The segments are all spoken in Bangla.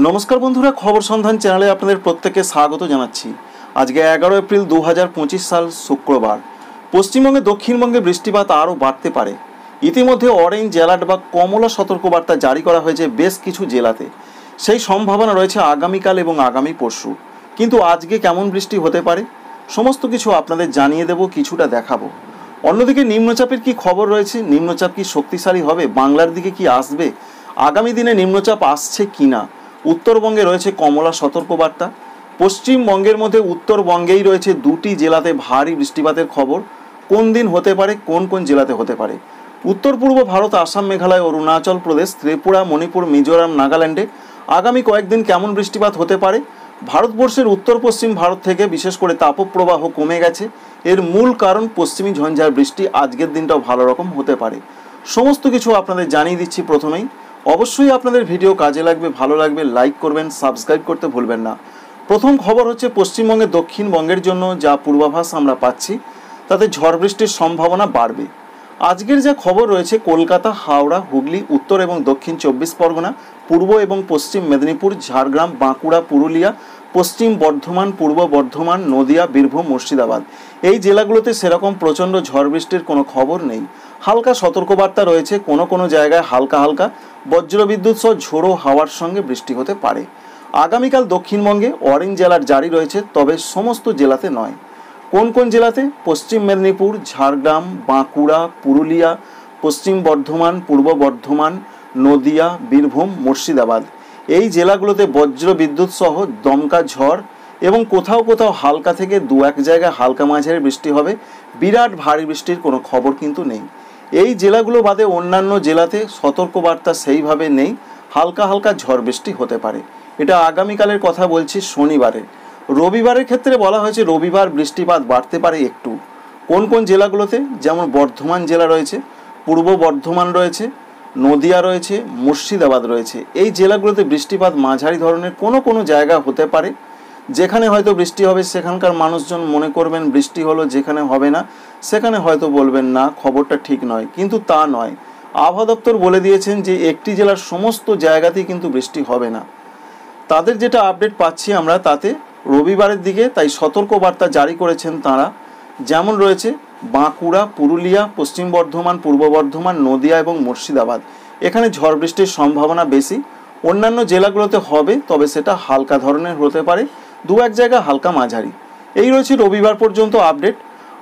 নমস্কার বন্ধুরা, খবর সন্ধান চ্যানেলে আপনাদের প্রত্যেককে স্বাগত জানাচ্ছি। আজকে 11 এপ্রিল 2025 সাল শুক্রবার। পশ্চিমবঙ্গে দক্ষিণবঙ্গে বৃষ্টিপাত আরও বাড়তে পারে। ইতিমধ্যে অরেঞ্জ অ্যালার্ট বা কমলা সতর্কবার্তা জারি করা হয়েছে বেশ কিছু জেলাতে। সেই সম্ভাবনা রয়েছে আগামীকাল এবং আগামী পরশু। কিন্তু আজকে কেমন বৃষ্টি হতে পারে সমস্ত কিছু আপনাদের জানিয়ে দেব, কিছুটা দেখাবো। অন্যদিকে নিম্নচাপের কি খবর রয়েছে, নিম্নচাপ কি শক্তিশালী হবে, বাংলার দিকে কি আসবে, আগামী দিনে নিম্নচাপ আসছে কিনা। উত্তরবঙ্গে রয়েছে কমলা সতর্কবার্তা। পশ্চিমবঙ্গের মধ্যে উত্তরবঙ্গেই রয়েছে দুটি জেলাতে ভারী বৃষ্টিপাতের খবর। কোন দিন হতে পারে, কোন কোন জেলাতে হতে পারে। উত্তর পূর্ব ভারত, আসাম, মেঘালয়, অরুণাচল প্রদেশ, ত্রিপুরা, মণিপুর, মিজোরাম, নাগাল্যান্ডে আগামী কয়েকদিন কেমন বৃষ্টিপাত হতে পারে। ভারতবর্ষের উত্তর পশ্চিম ভারত থেকে বিশেষ করে তাপপ্রবাহ কমে গেছে। এর মূল কারণ পশ্চিমী ঝঞ্ঝার বৃষ্টি। আজকের দিনটাও ভালো রকম হতে পারে। সমস্ত কিছু আপনাদের জানিয়ে দিচ্ছি প্রথমেই। অবশ্যই আপনাদের ভিডিও কাজে লাগবে, ভালো লাগবে, লাইক করবেন, সাবস্ক্রাইব করতে ভুলবেন না। প্রথম খবর হচ্ছে পশ্চিমবঙ্গের দক্ষিণবঙ্গের জন্য যা পূর্বাভাস আমরা পাচ্ছি তাতে ঝড় বৃষ্টির সম্ভাবনা বাড়বে। আজকের যা খবর রয়েছে, কলকাতা, হাওড়া, হুগলি, উত্তর এবং দক্ষিণ 24 পরগনা, পূর্ব এবং পশ্চিম মেদিনীপুর, ঝাড়গ্রাম, বাঁকুড়া, পুরুলিয়া, পশ্চিম বর্ধমান, পূর্ব বর্ধমান, নদিয়া, বীরভূম, মুর্শিদাবাদ এই জেলাগুলোতে সেরকম প্রচণ্ড ঝড় বৃষ্টির কোনো খবর নেই। হালকা সতর্কবার্তা রয়েছে। কোনো কোনো জায়গায় হালকা হালকা বজ্রবিদ্যুৎ সহ ঝোড়ো হাওয়ার সঙ্গে বৃষ্টি হতে পারে। আগামীকাল দক্ষিণবঙ্গে অরেঞ্জ অ্যালার্ট জারি রয়েছে, তবে সমস্ত জেলাতে নয়। কোন কোন জেলাতে? পশ্চিম মেদিনীপুর, ঝাড়গ্রাম, বাঁকুড়া, পুরুলিয়া, পশ্চিম বর্ধমান, পূর্ব বর্ধমান, নদিয়া, বীরভূম, মুর্শিদাবাদ এই জেলাগুলোতে বজ্র বিদ্যুৎ সহ দমকা ঝড় এবং কোথাও কোথাও হালকা থেকে দু এক জায়গায় হালকা মাঝারি বৃষ্টি হবে। বিরাট ভারী বৃষ্টির কোনো খবর কিন্তু নেই। এই জেলাগুলো বাদে অন্যান্য জেলাতে সতর্কবার্তা সেইভাবে নেই। হালকা হালকা ঝড় বৃষ্টি হতে পারে। এটা আগামীকালের কথা বলছি, শনিবারে। রবিবারের ক্ষেত্রে বলা হয়েছে রবিবার বৃষ্টিপাত বাড়তে পারে একটু। কোন কোন জেলাগুলোতে? যেমন বর্ধমান জেলা রয়েছে, পূর্ব বর্ধমান রয়েছে, নদিয়া রয়েছে, মুর্শিদাবাদ রয়েছে। এই জেলাগুলোতে বৃষ্টিপাত মাঝারি ধরনের কোনো কোনো জায়গা হতে পারে। যেখানে হয়তো বৃষ্টি হবে সেখানকার মানুষজন মনে করবেন বৃষ্টি হলো, যেখানে হবে না সেখানে হয়তো বলবেন না খবরটা ঠিক নয়, কিন্তু তা নয়। আবহাওয়া দপ্তর বলে দিয়েছেন যে একটি জেলার সমস্ত জায়গাতেই কিন্তু বৃষ্টি হবে না। তাদের যেটা আপডেট পাচ্ছি আমরা তাতে রবিবারের দিকে তাই সতর্কবার্তা জারি করেছেন তাঁরা। যেমন রয়েছে বাঁকুড়া, পুরুলিয়া, পশ্চিম বর্ধমান, পূর্ব বর্ধমান, নদিয়া এবং মুর্শিদাবাদ এখানে ঝড় বৃষ্টির সম্ভাবনা বেশি। অন্যান্য জেলাগুলোতে হবে, তবে সেটা হালকা ধরনের হতে পারে, দু এক জায়গা হালকা মাঝারি। এই রয়েছে রবিবার পর্যন্ত আপডেট।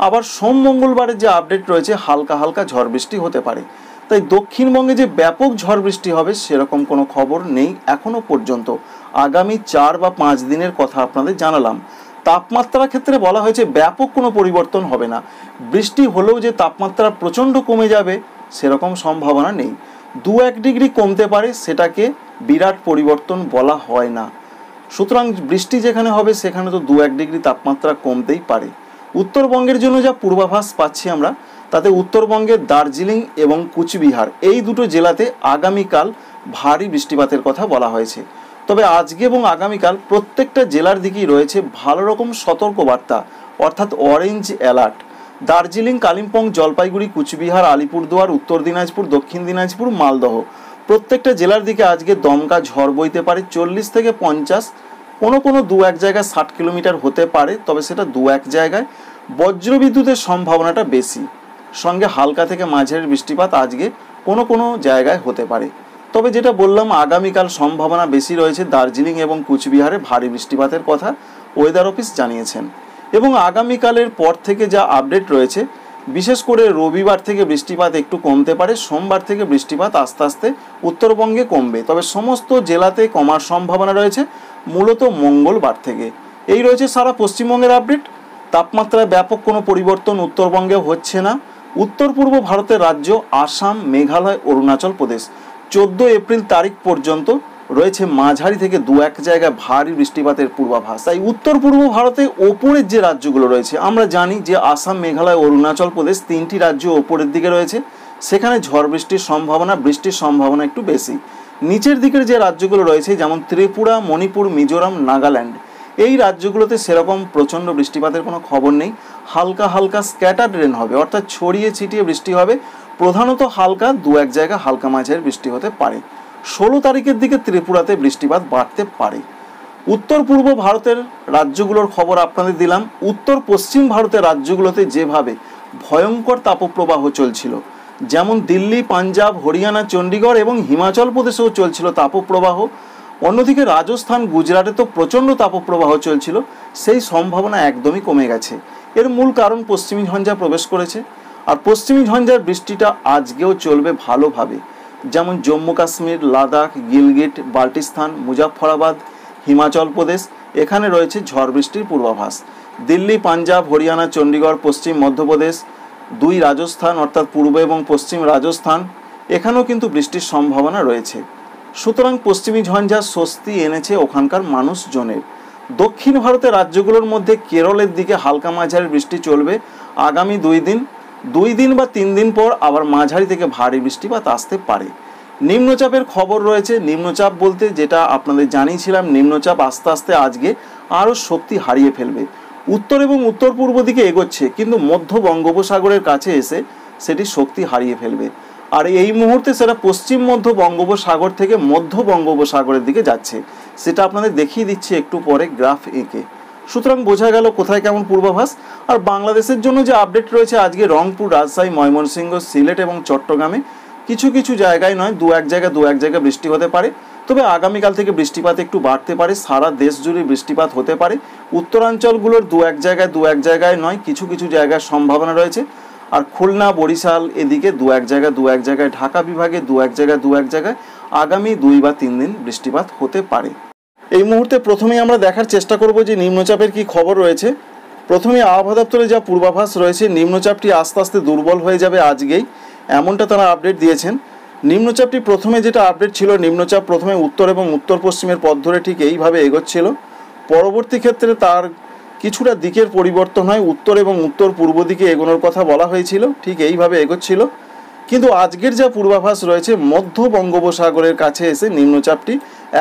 আবার সোম মঙ্গলবারের যে আপডেট রয়েছে হালকা হালকা ঝড় বৃষ্টি হতে পারে। তাই দক্ষিণবঙ্গে যে ব্যাপক ঝড় বৃষ্টি হবে সেরকম কোনো খবর নেই এখনও পর্যন্ত। আগামী 4 বা 5 দিনের কথা আপনাদের জানালাম। তাপমাত্রার ক্ষেত্রে বলা হয়েছে ব্যাপক কোনো পরিবর্তন হবে না। বৃষ্টি হলেও যে তাপমাত্রা প্রচণ্ড কমে যাবে সেরকম সম্ভাবনা নেই। 2-1 ডিগ্রি কমতে পারে, সেটাকে বিরাট পরিবর্তন বলা হয় না। সুতরাং বৃষ্টি যেখানে হবে সেখানে তো 2-1 ডিগ্রি তাপমাত্রা কমতেই পারে। উত্তরবঙ্গের জন্য যা পূর্বাভাস পাচ্ছি আমরা তাতে উত্তরবঙ্গের দার্জিলিং এবং কুচবিহার এই দুটো জেলাতে আগামীকাল ভারী বৃষ্টিপাতের কথা বলা হয়েছে। তবে আজকে এবং আগামীকাল প্রত্যেকটা জেলার দিকেই রয়েছে ভালো রকম সতর্কবার্তা, অর্থাৎ অরেঞ্জ অ্যালার্ট। দার্জিলিং, কালিম্পং, জলপাইগুড়ি, কুচবিহার, আলিপুরদুয়ার, উত্তর দিনাজপুর, দক্ষিণ দিনাজপুর, মালদহ প্রত্যেকটা জেলার দিকে আজকে দমকা ঝড় বইতে পারে 40 থেকে 50, কোনো কোনো দু এক জায়গায় 60 কিলোমিটার হতে পারে, তবে সেটা দু এক জায়গায়। বজ্রবিদ্যুতের সম্ভাবনাটা বেশি, সঙ্গে হালকা থেকে মাঝারি বৃষ্টিপাত আজকে কোনো কোনো জায়গায় হতে পারে। তবে যেটা বললাম আগামীকাল সম্ভাবনা বেশি রয়েছে দার্জিলিং এবং কুচবিহারে ভারী বৃষ্টিপাতের কথা ওয়েদার অফিস জানিয়েছেন। এবং আগামীকালের পর থেকে যা আপডেট রয়েছে, বিশেষ করে রবিবার থেকে বৃষ্টিপাত একটু কমতে পারে, সোমবার থেকে বৃষ্টিপাত আস্তে আস্তে উত্তরবঙ্গে কমবে, তবে সমস্ত জেলাতে কমার সম্ভাবনা রয়েছে মূলত মঙ্গলবার থেকে। এই রয়েছে সারা পশ্চিমবঙ্গের আপডেট। তাপমাত্রায় ব্যাপক কোনো পরিবর্তন উত্তরবঙ্গে হচ্ছে না। উত্তর পূর্ব ভারতের রাজ্য আসাম, মেঘালয়, অরুণাচল প্রদেশ 14 এপ্রিল তারিখ পর্যন্ত রয়েছে মাঝারি থেকে দু এক জায়গায় ভারী বৃষ্টিপাতের পূর্বাভাস। তাই উত্তর পূর্ব ভারতে ওপরের যে রাজ্যগুলো রয়েছে, আমরা জানি যে আসাম, মেঘালয়, অরুণাচল প্রদেশ 3টি রাজ্য ওপরের দিকে রয়েছে, সেখানে ঝড় বৃষ্টির সম্ভাবনা একটু বেশি। নিচের দিকের যে রাজ্যগুলো রয়েছে যেমন ত্রিপুরা, মণিপুর, মিজোরাম, নাগাল্যান্ড এই রাজ্যগুলোতে সেরকম প্রচণ্ড বৃষ্টিপাতের কোনো খবর নেই। হালকা হালকা স্ক্যাটার্ড রেন হবে, অর্থাৎ ছড়িয়ে ছিটিয়ে বৃষ্টি হবে। প্রধানত হালকা, দু এক জায়গা হালকা মাঝারি বৃষ্টি হতে পারে। 16 তারিখের দিকে ত্রিপুরাতে বৃষ্টিপাত বাড়তে পারে। উত্তর পূর্ব ভারতের রাজ্যগুলোর খবর আপনাদের দিলাম। উত্তর পশ্চিম ভারতের রাজ্যগুলোতে যেভাবে ভয়ঙ্কর তাপপ্রবাহ চলছিল, যেমন দিল্লি, পাঞ্জাব, হরিয়ানা, চণ্ডীগড় এবং হিমাচল প্রদেশেও চলছিল তাপপ্রবাহ, অন্যদিকে রাজস্থান, গুজরাটে তো প্রচণ্ড তাপপ্রবাহ চলছিল, সেই সম্ভাবনা একদমই কমে গেছে। এর মূল কারণ পশ্চিমী ঝঞ্ঝা প্রবেশ করেছে। আর পশ্চিমী ঝঞ্ঝার বৃষ্টিটা আজকেও চলবে ভালোভাবে, যেমন জম্মু কাশ্মীর, লাদাখ, গিলগিট, বাল্টিস্তান, মুজাফফরাবাদ, হিমাচল প্রদেশ, এখানে রয়েছে ঝড় বৃষ্টির পূর্বাভাস। দিল্লি, পাঞ্জাব, হরিয়ানা, চণ্ডীগড়, পশ্চিম মধ্যপ্রদেশ, 2 রাজস্থান অর্থাৎ পূর্ব এবং পশ্চিম রাজস্থান, এখানেও কিন্তু বৃষ্টির সম্ভাবনা রয়েছে। সুতরাং পশ্চিমী ঝঞ্ঝা স্বস্তি এনেছে ওখানকার মানুষজনের। দক্ষিণ ভারতের রাজ্যগুলোর মধ্যে কেরলের দিকে হালকা মাঝারি বৃষ্টি চলবে আগামী 2 দিন বা 3 দিন পর আবার মাঝারি থেকে ভারী বৃষ্টিপাত আসতে পারে। নিম্নচাপের খবর রয়েছে। নিম্নচাপ বলতে যেটা আপনাদের জানিয়েছিলাম, নিম্নচাপ আস্তে আস্তে আজকে আরও শক্তি হারিয়ে ফেলবে। উত্তর এবং উত্তর পূর্ব দিকে এগোচ্ছে, কিন্তু মধ্য বঙ্গোপসাগরের কাছে এসে সেটি শক্তি হারিয়ে ফেলবে। আর এই মুহূর্তে সেটা পশ্চিম মধ্য বঙ্গোপসাগর থেকে মধ্য বঙ্গোপসাগরের দিকে যাচ্ছে, সেটা আপনাদের দেখিয়ে দিচ্ছি একটু পরে গ্রাফ এঁকে। সুতরাং বোঝা গেল কোথায় কেমন পূর্বাভাস। আর বাংলাদেশের জন্য যে আপডেট রয়েছে আজকে, রংপুর, রাজশাহী, ময়মনসিংহ, সিলেট এবং চট্টগ্রামে কিছু কিছু জায়গায় নয়, দু এক জায়গায় বৃষ্টি হতে পারে। তবে আগামীকাল থেকে বৃষ্টিপাত একটু বাড়তে পারে, সারা দেশ জুড়ে বৃষ্টিপাত হতে পারে। উত্তরাঞ্চলগুলোর দু এক জায়গায় নয়, কিছু কিছু জায়গায় সম্ভাবনা রয়েছে। আর খুলনা, বরিশাল এদিকে দু এক জায়গায়, ঢাকা বিভাগে দু এক জায়গায় আগামী 2 বা 3 দিন বৃষ্টিপাত হতে পারে। এই মুহূর্তে প্রথমেই আমরা দেখার চেষ্টা করব যে নিম্নচাপের কি খবর রয়েছে। প্রথমে আবহাওয়া দপ্তরে যা পূর্বাভাস রয়েছে, নিম্নচাপটি আস্তে আস্তে দুর্বল হয়ে যাবে আজকেই, এমনটা তারা আপডেট দিয়েছেন। নিম্নচাপটি প্রথমে যেটা আপডেট ছিল, নিম্নচাপ প্রথমে উত্তর এবং উত্তর পশ্চিমের পথ ধরে ঠিক এইভাবে এগোচ্ছিল। পরবর্তী ক্ষেত্রে তার কিছুটা দিকের পরিবর্তন হয়, উত্তর এবং উত্তর পূর্ব দিকে এগোনোর কথা বলা হয়েছিল, ঠিক এইভাবে এগোচ্ছিল। কিন্তু আজকের যা পূর্বাভাস রয়েছে, মধ্য বঙ্গোপসাগরের কাছে এসে নিম্নচাপটি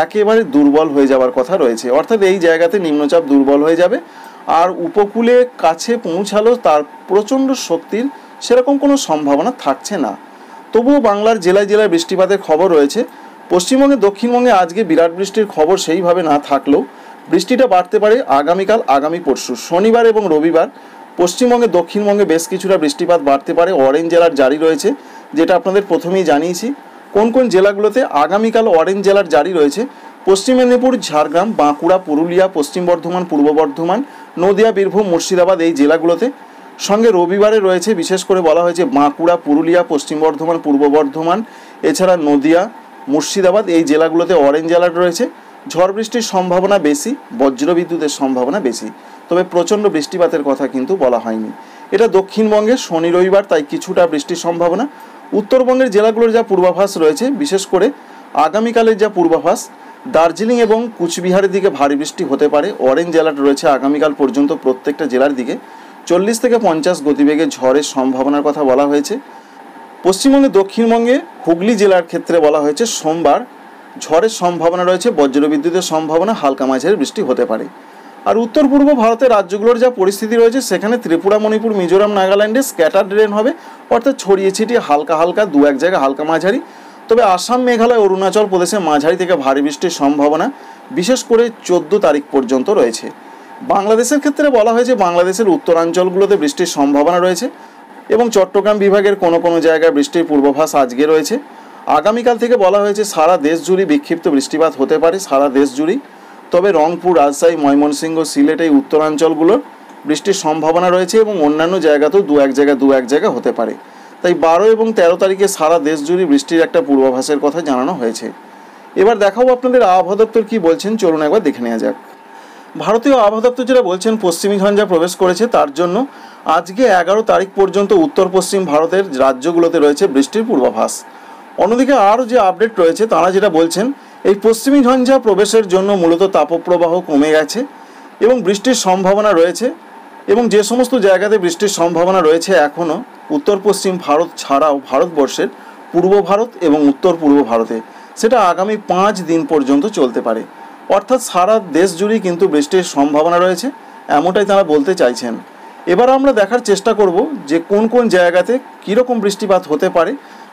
একেবারে দুর্বল হয়ে যাওয়ার কথা রয়েছে। অর্থাৎ এই জায়গাতে নিম্নচাপ দুর্বল হয়ে যাবে, আর উপকূলে কাছে পৌঁছালো তার প্রচণ্ড শক্তির সেরকম কোনো সম্ভাবনা থাকছে না। তবুও বাংলার জেলায় জেলায় বৃষ্টিপাতের খবর রয়েছে। পশ্চিমবঙ্গে, দক্ষিণবঙ্গে আজকে বিরাট বৃষ্টির খবর সেইভাবে না থাকলেও বৃষ্টিটা বাড়তে পারে আগামীকাল, আগামী পরশু, শনিবার এবং রবিবার। পশ্চিমবঙ্গে, দক্ষিণবঙ্গে বেশ কিছুটা বৃষ্টিপাত বাড়তে পারে। অরেঞ্জ অ্যালার্ট জারি রয়েছে, যেটা আপনাদের প্রথমেই জানিয়েছি। কোন কোন জেলাগুলোতে আগামীকাল অরেঞ্জ অ্যালার্ট জারি রয়েছে: পশ্চিম মেদিনীপুর, ঝাড়গ্রাম, বাঁকুড়া, পুরুলিয়া, পশ্চিম বর্ধমান, পূর্ব বর্ধমান, নদিয়া, বীরভূম, মুর্শিদাবাদ, এই জেলাগুলোতে। সঙ্গে রবিবারে রয়েছে, বিশেষ করে বলা হয়েছে বাঁকুড়া, পুরুলিয়া, পশ্চিম বর্ধমান, পূর্ব বর্ধমান, এছাড়া নদিয়া, মুর্শিদাবাদ, এই জেলাগুলোতে অরেঞ্জ অ্যালার্ট রয়েছে। ঝড় বৃষ্টির সম্ভাবনা বেশি, বজ্রবিদ্যুতের সম্ভাবনা বেশি, তবে প্রচণ্ড বৃষ্টিপাতের কথা কিন্তু বলা হয়নি। এটা দক্ষিণবঙ্গে শনি রবিবার, তাই কিছুটা বৃষ্টির সম্ভাবনা। উত্তরবঙ্গের জেলাগুলোর যা পূর্বাভাস রয়েছে, বিশেষ করে আগামীকালের যা পূর্বাভাস, দার্জিলিং এবং কুচবিহারের দিকে ভারী বৃষ্টি হতে পারে। অরেঞ্জ অ্যালার্ট রয়েছে আগামীকাল পর্যন্ত প্রত্যেকটা জেলার দিকে। 40 থেকে 50 গতিবেগে ঝড়ের সম্ভাবনার কথা বলা হয়েছে। পশ্চিমবঙ্গে, দক্ষিণবঙ্গে, হুগলি জেলার ক্ষেত্রে বলা হয়েছে সোমবার ঝড়ের সম্ভাবনা রয়েছে, বজ্রবিদ্যুতের সম্ভাবনা, হালকা মাঝারি বৃষ্টি হতে পারে। আর উত্তর পূর্ব ভারতের রাজ্যগুলোর যা পরিস্থিতি রয়েছে, সেখানে ত্রিপুরা, মণিপুর, মিজোরাম, নাগাল্যান্ডে স্ক্যাটার্ড রেন হবে, অর্থাৎ ছড়িয়ে ছিটিয়ে হালকা দু এক জায়গায় হালকা মাঝারি। তবে আসাম, মেঘালয়, অরুণাচল প্রদেশে মাঝারি থেকে ভারী বৃষ্টির সম্ভাবনা বিশেষ করে 14 তারিখ পর্যন্ত রয়েছে। বাংলাদেশের ক্ষেত্রে বলা হয়েছে বাংলাদেশের উত্তরাঞ্চলগুলোতে বৃষ্টির সম্ভাবনা রয়েছে এবং চট্টগ্রাম বিভাগের কোনো কোনো জায়গায় বৃষ্টির পূর্বাভাস আজকে রয়েছে। আগামীকাল থেকে বলা হয়েছে সারা দেশ জুড়ে বিক্ষিপ্ত বৃষ্টিপাত হতে পারে, সারা দেশ জুড়েই। তবে রংপুর, রাজশাহী, ময়মনসিংহ, সিলেট, এই উত্তরাঞ্চলগুলোর বৃষ্টির সম্ভাবনা রয়েছে এবং অন্যান্য জায়গাতেও দু এক জায়গা হতে পারে। তাই 12 এবং 13 তারিখে সারা দেশ জুড়ে বৃষ্টির একটা পূর্বাভাসের কথা জানানো হয়েছে। এবার দেখাবো আপনাদের আবহাওয়া দপ্তর কী বলছেন, চলুন একবার দেখে নেওয়া যাক। ভারতীয় আবহাওয়া দপ্তর যেটা বলছেন, পশ্চিমী ঝঞ্ঝা প্রবেশ করেছে, তার জন্য আজকে 11 তারিখ পর্যন্ত উত্তর পশ্চিম ভারতের রাজ্যগুলোতে রয়েছে বৃষ্টির পূর্বাভাস। অন্যদিকে আরও যে আপডেট রয়েছে, তারা যেটা বলছেন, এই পশ্চিমী ঝঞ্ঝা প্রবেশের জন্য মূলত তাপপ্রবাহ কমে গেছে এবং বৃষ্টির সম্ভাবনা রয়েছে। এবং যে সমস্ত জায়গাতে বৃষ্টির সম্ভাবনা রয়েছে এখনও, উত্তর পশ্চিম ভারত ছাড়াও ভারতবর্ষের পূর্ব ভারত এবং উত্তর পূর্ব ভারতে, সেটা আগামী 5 দিন পর্যন্ত চলতে পারে। অর্থাৎ সারা দেশ জুড়েই কিন্তু বৃষ্টির সম্ভাবনা রয়েছে, এমনটাই তারা বলতে চাইছেন। এবার আমরা দেখার চেষ্টা করব যে কোন কোন জায়গাতে কীরকম বৃষ্টিপাত হতে পারে,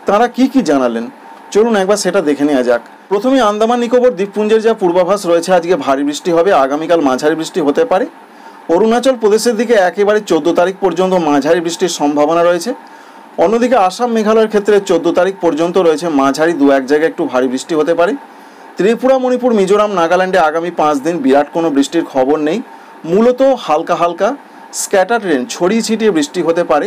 তারা কি জানালেন। চলুন একবার সেটা দেখে নেওয়া যাক। প্রথমে আন্দামান নিকোবর দ্বীপপুঞ্জের যা পূর্বাভাস রয়েছে, আজকে ভারী বৃষ্টি হবে, আগামীকাল মাঝারি বৃষ্টি হতে পারে। অরুণাচল প্রদেশের দিকে একেবারে 14 তারিখ পর্যন্ত মাঝারি বৃষ্টির সম্ভাবনা রয়েছে। অন্যদিকে আসাম মেঘালয়ের ক্ষেত্রে 14 তারিখ পর্যন্ত রয়েছে মাঝারি, দু এক জায়গায় একটু ভারী বৃষ্টি হতে পারে। ত্রিপুরা, মণিপুর, মিজোরাম, নাগাল্যান্ডে আগামী 5 দিন বিরাট কোনো বৃষ্টির খবর নেই। মূলত হালকা হালকা স্ক্যাটার্ড রেন, ছড়িয়ে ছিটিয়ে বৃষ্টি হতে পারে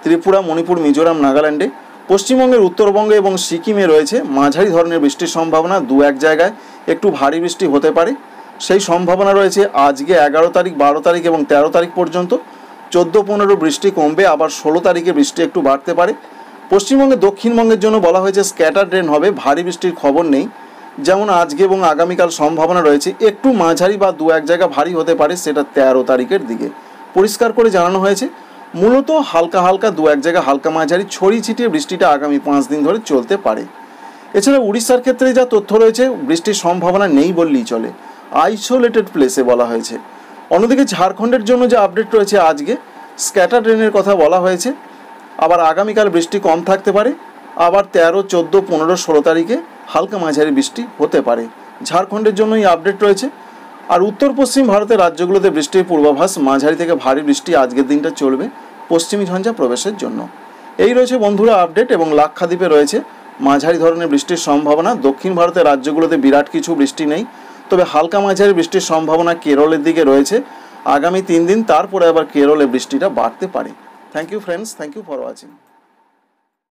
ত্রিপুরা, মণিপুর, মিজোরাম, নাগাল্যান্ডে। পশ্চিমবঙ্গের উত্তরবঙ্গে এবং সিকিমে রয়েছে মাঝারি ধরনের বৃষ্টির সম্ভাবনা, দু এক জায়গায় একটু ভারী বৃষ্টি হতে পারে। সেই সম্ভাবনা রয়েছে আজকে 11 তারিখ, 12 তারিখ এবং 13 তারিখ পর্যন্ত। 14-15 বৃষ্টি কমবে, আবার 16 তারিখে বৃষ্টি একটু বাড়তে পারে। পশ্চিমবঙ্গে দক্ষিণবঙ্গের জন্য বলা হয়েছে স্ক্যাটার্ড রেন হবে, ভারী বৃষ্টির খবর নেই। যেমন আজকে এবং আগামীকাল সম্ভাবনা রয়েছে একটু মাঝারি বা দু এক জায়গা ভারী হতে পারে, সেটা 13 তারিখের দিকে পরিষ্কার করে জানানো হয়েছে। মূলত হালকা হালকা দু এক জায়গা হালকা মাঝারি ছড়িয়ে ছিটিয়ে বৃষ্টিটা আগামী 5 দিন ধরে চলতে পারে। এছাড়া উড়িষ্যার ক্ষেত্রে যা তথ্য রয়েছে, বৃষ্টির সম্ভাবনা নেই বললেই চলে, আইসোলেটেড প্লেসে বলা হয়েছে। অন্যদিকে ঝাড়খণ্ডের জন্য যে আপডেট রয়েছে, আজকে স্ক্যাটার্ড রেনের কথা বলা হয়েছে। আবার আগামীকাল বৃষ্টি কম থাকতে পারে, আবার 13, 14, 15, 16 তারিখে হালকা মাঝারি বৃষ্টি হতে পারে। ঝাড়খণ্ডের জন্য এই আপডেট রয়েছে। আর উত্তর পশ্চিম ভারতের রাজ্যগুলোতে বৃষ্টির পূর্বাভাস, মাঝারি থেকে ভারী বৃষ্টি আজকের দিনটা চলবে পশ্চিমী ঝঞ্ঝা প্রবেশের জন্য। এই রয়েছে বন্ধুরা আপডেট। এবং লাক্ষাদ্বীপে রয়েছে মাঝারি ধরনের বৃষ্টির সম্ভাবনা। দক্ষিণ ভারতের রাজ্যগুলোতে বিরাট কিছু বৃষ্টি নেই, তবে হালকা মাঝারি বৃষ্টির সম্ভাবনা কেরলের দিকে রয়েছে আগামী 3 দিন। তারপরে আবার কেরলে বৃষ্টিটা বাড়তে পারে। Thank you friends, thank you for watching.